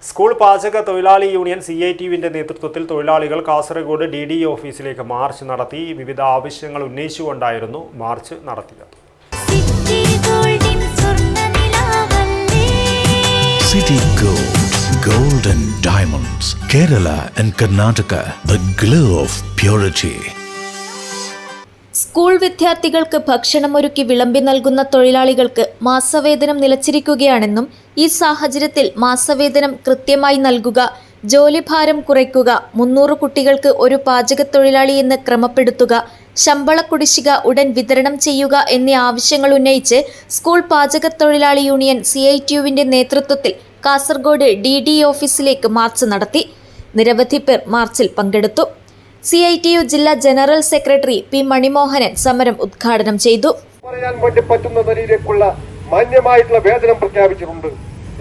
School പാചക തൊഴിലാളി union CITUവിന്റെ നേതൃത്വത്തിൽ തൊഴിലാളികൾ കാസർഗോഡ് DDE ഓഫീസിലേക്ക് മാർച്ച് നടത്തി. വിവിധ ആവശ്യങ്ങൾ ഉന്നയിച്ചുകൊണ്ടായിരുന്നു മാർച്ച് നടത്തിയത്. City Gold and Diamonds, Kerala and Karnataka, the glow of purity. School വിദ്യാർത്ഥികൾക്ക് ഭക്ഷണമൊരുക്കി വിളമ്പി നൽകുന്ന തൊഴിലാളികൾക്ക് മാസവേതനം നിലച്ചിരിക്കുകയാണെന്നും ഈ സാഹചര്യത്തിൽ മാസവേതനം കൃത്യമായി നൽകുക, ജോലിഭാരം കുറയ്ക്കുക, 300 കുട്ടികൾക്ക് ഒരു പാചകത്തൊഴിലാളി എന്ന് ക്രമപ്പെടുത്തുക, ശമ്പള കുടിശ്ശിക ഉടൻ വിതരണം ചെയ്യുക എന്നീ ആവശ്യങ്ങൾ ഉന്നയിച്ച് സ്കൂൾ പാചകത്തൊഴിലാളി യൂണിയൻ CITUവിന്റെ നേതൃത്വത്തിൽ കാസർഗോഡ് DDE ഓഫീസിലേക്ക് മാർച്ച് നടത്തി. നിരവധി പേർ മാർച്ചിൽ പങ്കെടുത്തു. CITU ജില്ലാ ജനറൽ സെക്രട്ടറി P. മണിമോഹനൻ സമരം ഉദ്ഘാടനം ചെയ്തു. പറയാൻ വേണ്ടി പറ്റുന്ന നിലയിലേക്കുള്ള മാന്യമായിട്ടുള്ള വേതനം പ്രഖ്യാപിച്ചിട്ടുണ്ട്.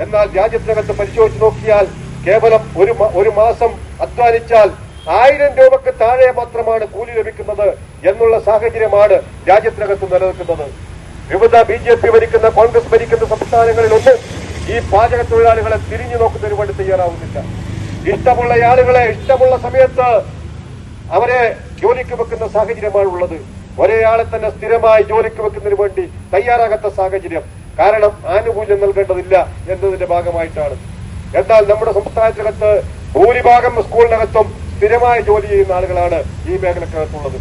എന്നാൽ രാജ്യത്തിനകത്ത് പരിശോധിച്ച് നോക്കിയാൽ കേവലം ഒരു മാസം അധ്വാനിച്ചാൽ 1000 രൂപക്ക് താഴെ മാത്രമാണ് കൂലി ലഭിക്കുന്നത് എന്നുള്ള സാഹചര്യമാണ് രാജ്യത്തിനകത്ത് നിലനിൽക്കുന്നത്. വിവിധ BJP ഭരിക്കുന്ന, കോൺഗ്രസ് ഭരിക്കുന്ന സംസ്ഥാനങ്ങളിലൊന്നും ഈ പാചക തൊഴിലാളികളെ തിരിഞ്ഞു നോക്കുന്നതിന് വേണ്ടി തയ്യാറാവുന്നില്ല. ഇഷ്ടമുള്ള ആളുകളെ ഇഷ്ടമുള്ള സമയത്ത് അവരെ ജോലിക്ക് വെക്കുന്ന സാഹചര്യമാണ് ഉള്ളത്. ഒരേയാളെ തന്നെ സ്ഥിരമായി ജോലിക്ക് വെക്കുന്നതിന് വേണ്ടി തയ്യാറാകാത്ത സാഹചര്യം. കാരണം ആനുകൂല്യം നൽകേണ്ടതില്ല എന്നതിന്റെ ഭാഗമായിട്ടാണ്. എന്നാൽ നമ്മുടെ സംസ്ഥാനത്തിനകത്ത് ഭൂരിഭാഗം സ്കൂളിനകത്തും സ്ഥിരമായി ജോലി ചെയ്യുന്ന ആളുകളാണ് ഈ മേഖലക്കകത്തുള്ളത്.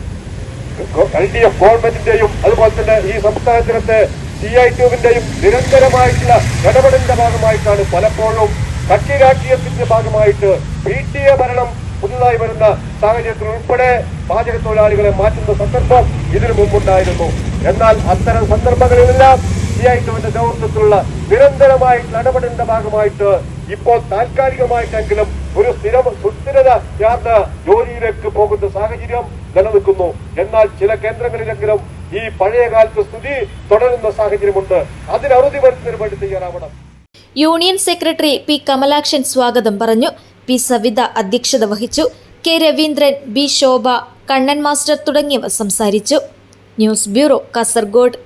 LDF ഗവൺമെന്റിന്റെയും അതുപോലെ തന്നെ ഈ സംസ്ഥാനത്തിനകത്തെ CITUവിന്റെയും നിരന്തരമായിട്ടുള്ള ഇടപെടലിന്റെ ഭാഗമായിട്ടാണ് പലപ്പോഴും കക്ഷി രാഷ്ട്രീയത്തിന്റെ ഭാഗമായിട്ട് PTA ഭരണം പുതുതായി വരുന്ന സാഹചര്യത്തിൽ ഉൾപ്പെടെ പാചക തൊഴിലാളികളെ മാറ്റുന്ന സന്ദർഭം ഇതിനു മുമ്പുണ്ടായിരുന്നു. എന്നാൽ അത്തരം സന്ദർഭങ്ങളിലെല്ലാം CITUവിന്റെ നേതൃത്വത്തിലുള്ള നിരന്തരമായിട്ടുള്ള ഇടപെടലിന്റെ ഭാഗമായിട്ട് ഇപ്പോൾ താൽക്കാലികമായിട്ടെങ്കിലും ഒരു സുസ്ഥിരത യാത്ര ജോലിയിലേക്ക് പോകുന്ന സാഹചര്യം നിലനിൽക്കുന്നു. എന്നാൽ ചില കേന്ദ്രങ്ങളിലെങ്കിലും ഈ പഴയ കാലത്ത് സ്ഥിതി തുടരുന്ന സാഹചര്യമുണ്ട്. അതിന് അറുതി വരുന്നതിന് വേണ്ടി തയ്യാറാവണം. Union secretary P. കമലാക്ഷൻ സ്വാഗതം പറഞ്ഞു. P. സവിത അധ്യക്ഷത വഹിച്ചു. K. രവീന്ദ്രൻ, B. ശോഭ, കണ്ണൻ മാസ്റ്റർ തുടങ്ങിയവർ സംസാരിച്ചു. News bureau, Kasaragod.